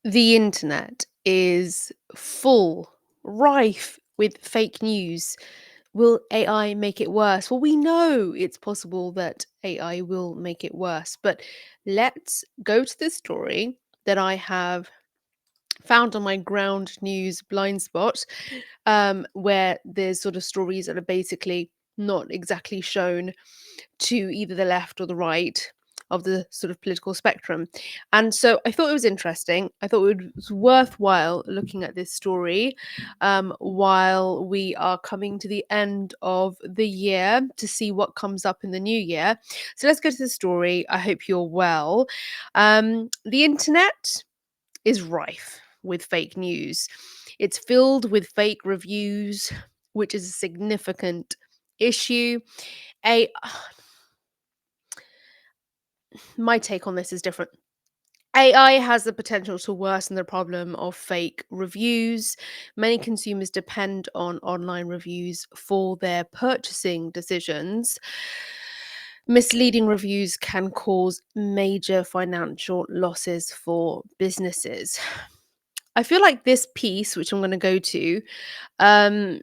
The internet is full, rife with fake news. Will AI make it worse? Well, we know it's possible that AI will make it worse, but let's go to the story that I have found on my ground news blind spot, where there's sort of stories that are basically not exactly shown to either the left or the right of the sort of political spectrum. And so I thought it was interesting. I thought it was worthwhile looking at this story while we are coming to the end of the year to see what comes up in the new year. So let's go to the story. I hope you're well. The internet is rife with fake news. It's filled with fake reviews, which is a significant issue. A My take on this is different. AI has the potential to worsen the problem of fake reviews. Many consumers depend on online reviews for their purchasing decisions. Misleading reviews can cause major financial losses for businesses. I feel like this piece, which I'm going to go to, um,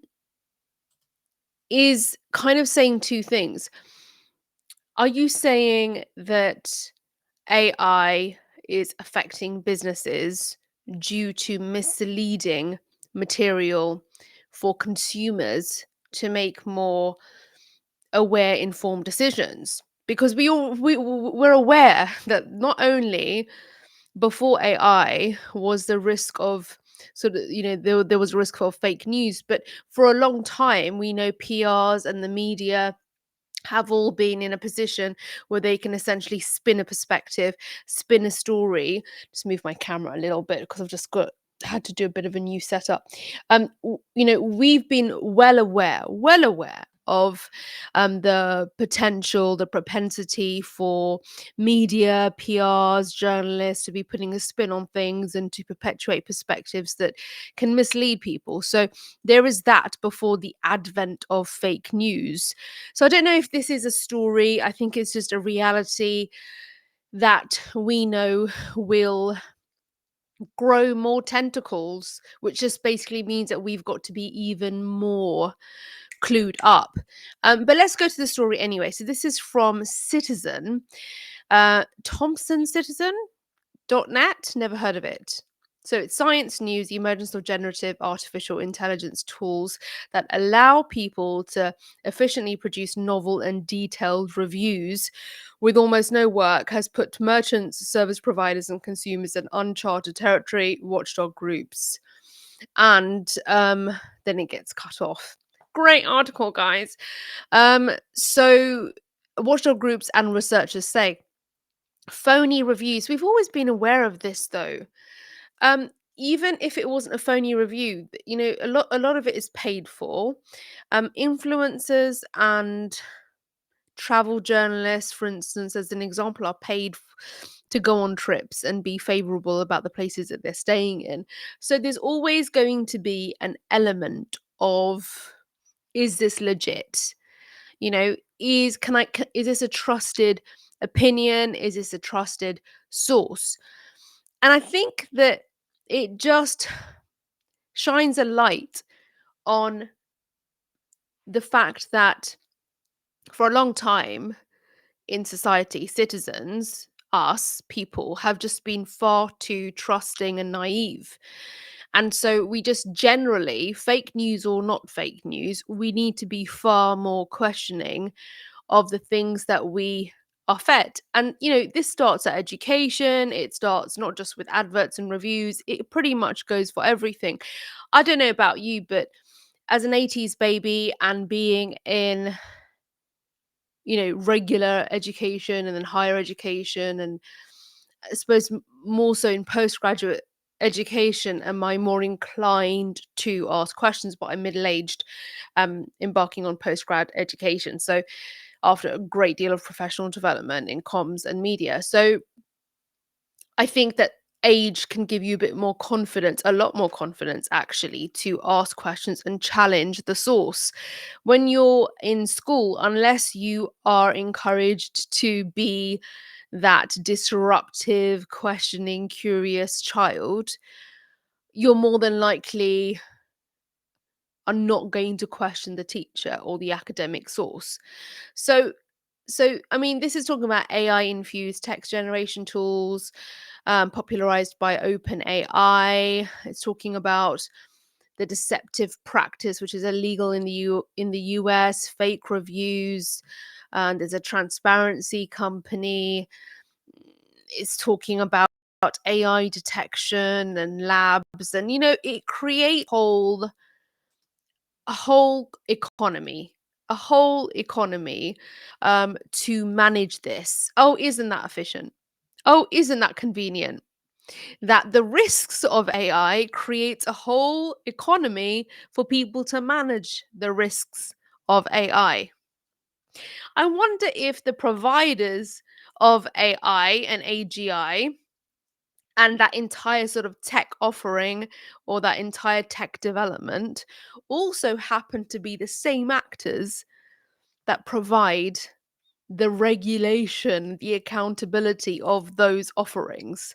is kind of saying two things. Are you saying that AI is affecting businesses due to misleading material for consumers to make more aware, informed decisions? Because we're aware that not only before AI was the risk of sort of, there was a risk of fake news, but for a long time we know PRs and the media have all been in a position where they can essentially spin a perspective, spin a story. Just move my camera a little bit because I've just got had to do a bit of a new setup. We've been well aware of the potential, the propensity for media, PRs, journalists to be putting a spin on things and to perpetuate perspectives that can mislead people. So there is that before the advent of fake news. So I don't know if this is a story. I think it's just a reality that we know will grow more tentacles, which just basically means that we've got to be even more clued up. But let's go to the story anyway. So this is from Citizen, Thompson Citizen. .net, never heard of it. So it's science news, the emergence of generative artificial intelligence tools that allow people to efficiently produce novel and detailed reviews with almost no work has put merchants, service providers, and consumers in uncharted territory, watchdog groups. And then it gets cut off. Great article, guys. So watchdog groups and researchers say phony reviews. We've always been aware of this though. Um, Even if it wasn't a phony review, a lot of it is paid for. Influencers and travel journalists, for instance, as an example, are paid to go on trips and be favorable about the places that they're staying in. So there's always going to be an element of, is this legit? Is this a trusted opinion? Is this a trusted source? And I think that it just shines a light on the fact that for a long time in society, citizens, us people, have just been far too trusting and naive. And so we just generally, fake news or not fake news, we need to be far more questioning of the things that we are fed. And, this starts at education, it starts not just with adverts and reviews, it pretty much goes for everything. I don't know about you, but as an 80s baby and being in, regular education and then higher education, and I suppose more so in postgraduate education, am I more inclined to ask questions, but I'm middle aged, embarking on postgrad education. So after a great deal of professional development in comms and media. So I think that age can give you a bit more confidence, a lot more confidence actually, to ask questions and challenge the source. When you're in school, unless you are encouraged to be that disruptive, questioning, curious child, you're more than likely are not going to question the teacher or the academic source. So I mean, this is talking about AI infused text generation tools, popularized by OpenAI. It's talking about the deceptive practice, which is illegal in the US, fake reviews, and there's a transparency company. It's talking about AI detection and labs, and it creates a whole economy, to manage this. Oh, isn't that efficient? Oh, isn't that convenient? That the risks of AI creates a whole economy for people to manage the risks of AI. I wonder if the providers of AI and AGI and that entire sort of tech offering or that entire tech development also happen to be the same actors that provide the regulation, the accountability of those offerings.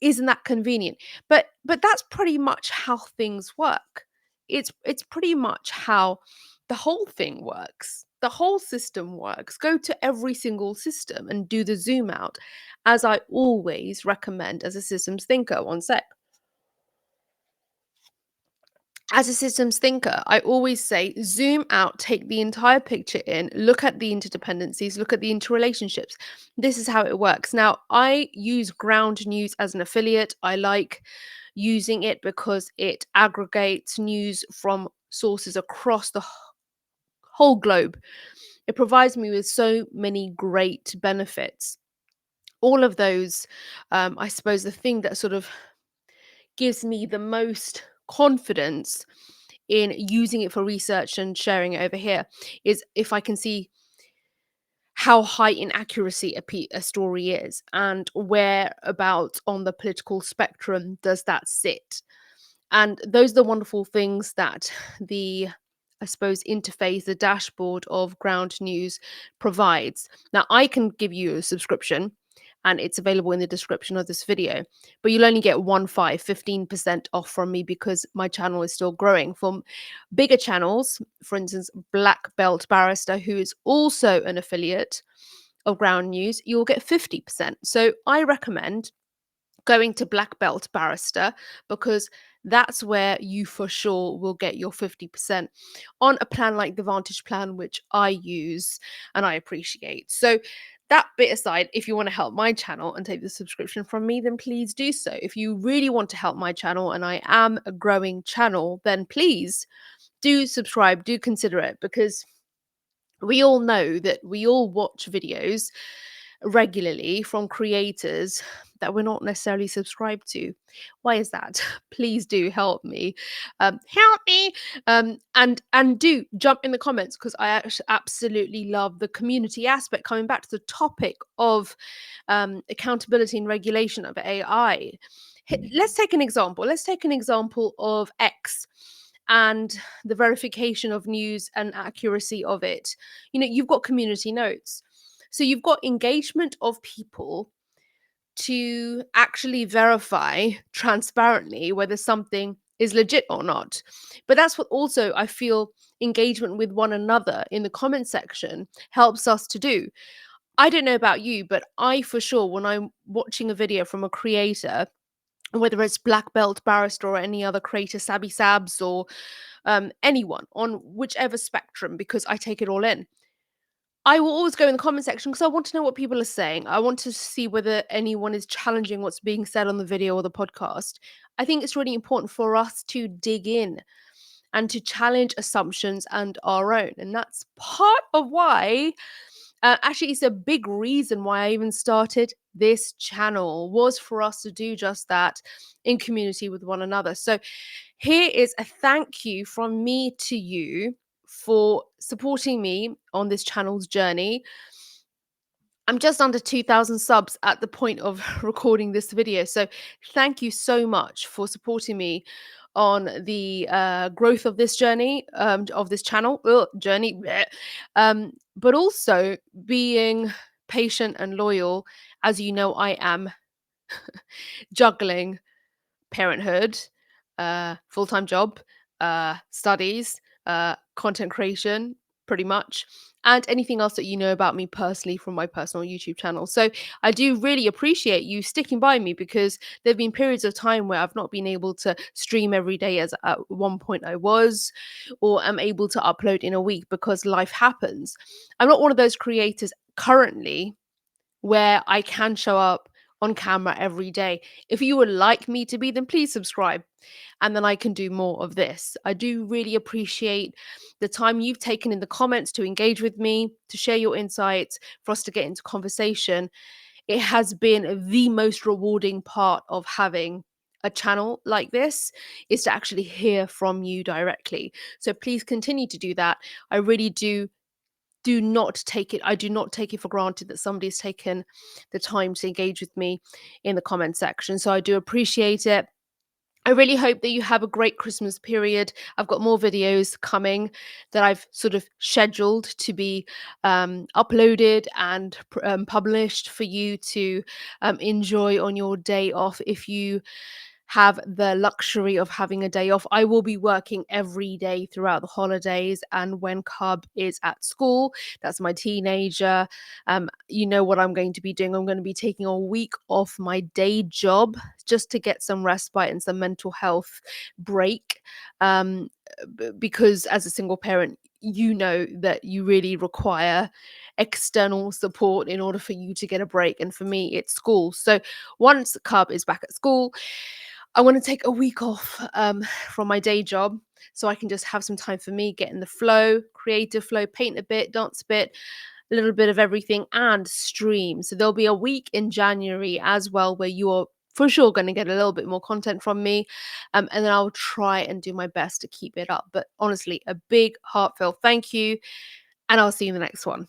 Isn't that convenient? But that's pretty much how things work. It's pretty much how the whole thing works. The whole system works. Go to every single system and do the zoom out, as I always recommend as a systems thinker. One sec. As a systems thinker, I always say zoom out, take the entire picture in, look at the interdependencies, look at the interrelationships. This is how it works. Now, I use Ground News as an affiliate. I like using it because it aggregates news from sources across the whole globe. It provides me with so many great benefits. All of those, I suppose, the thing that sort of gives me the most confidence in using it for research and sharing it over here is if I can see how high in accuracy a story is and where about on the political spectrum does that sit. And those are the wonderful things that the, I suppose, interface, the dashboard of Ground News provides. Now, I can give you a subscription and it's available in the description of this video, but you'll only get 15% off from me because my channel is still growing. For bigger channels, for instance, Black Belt Barrister, who is also an affiliate of Ground News, you'll get 50%. So I recommend going to Black Belt Barrister because that's where you for sure will get your 50% on a plan like the Vantage plan, which I use and I appreciate. So that bit aside, if you want to help my channel and take the subscription from me, then please do so. If you really want to help my channel and I am a growing channel, then please do subscribe, do consider it, because we all know that we all watch videos regularly from creators that we're not necessarily subscribed to. Why is that? Please do help me. Help me. And do jump in the comments because I actually absolutely love the community aspect. Coming back to the topic of accountability and regulation of AI. Let's take an example. Let's take an example of X and the verification of news and accuracy of it. You've got community notes. So you've got engagement of people to actually verify transparently whether something is legit or not. But that's what also I feel engagement with one another in the comment section helps us to do. I don't know about you, but I for sure, when I'm watching a video from a creator, whether it's Black Belt Barrister or any other creator, Sabby Sabs, or anyone on whichever spectrum, because I take it all in, I will always go in the comment section because I want to know what people are saying. I want to see whether anyone is challenging what's being said on the video or the podcast. I think it's really important for us to dig in and to challenge assumptions and our own. And that's part of why, actually, it's a big reason why I even started this channel, was for us to do just that in community with one another. So here is a thank you from me to you for supporting me on this channel's journey. I'm just under 2,000 subs at the point of recording this video. So thank you so much for supporting me on the growth of this journey, of this channel journey, bleh. But also being patient and loyal as you know I am, juggling parenthood, full-time job, studies, content creation, pretty much, and anything else that you know about me personally from my personal YouTube channel. So I do really appreciate you sticking by me because there have been periods of time where I've not been able to stream every day as at one point I was, or am able to upload in a week because life happens. I'm not one of those creators currently where I can show up on camera every day. If you would like me to be, then please subscribe and then I can do more of this. I do really appreciate the time you've taken in the comments to engage with me, to share your insights, for us to get into conversation. It has been the most rewarding part of having a channel like this is to actually hear from you directly. So please continue to do that. I really do not take it I do not take it for granted that somebody's taken the time to engage with me in the comment section. So I do appreciate it. I really hope that you have a great Christmas period. I've got more videos coming that I've sort of scheduled to be uploaded and published for you to enjoy on your day off if you have the luxury of having a day off. I will be working every day throughout the holidays, and when Cub is at school, that's my teenager. You know what I'm going to be doing. I'm going to be taking a week off my day job just to get some respite and some mental health break. Because as a single parent, you know that you really require external support in order for you to get a break. And for me, it's school. So once Cub is back at school, I want to take a week off from my day job so I can just have some time for me, get in the flow, creative flow, paint a bit, dance a bit, a little bit of everything, and stream. So there'll be a week in January as well where you are for sure going to get a little bit more content from me. And then I'll try and do my best to keep it up. But honestly, a big heartfelt thank you. And I'll see you in the next one.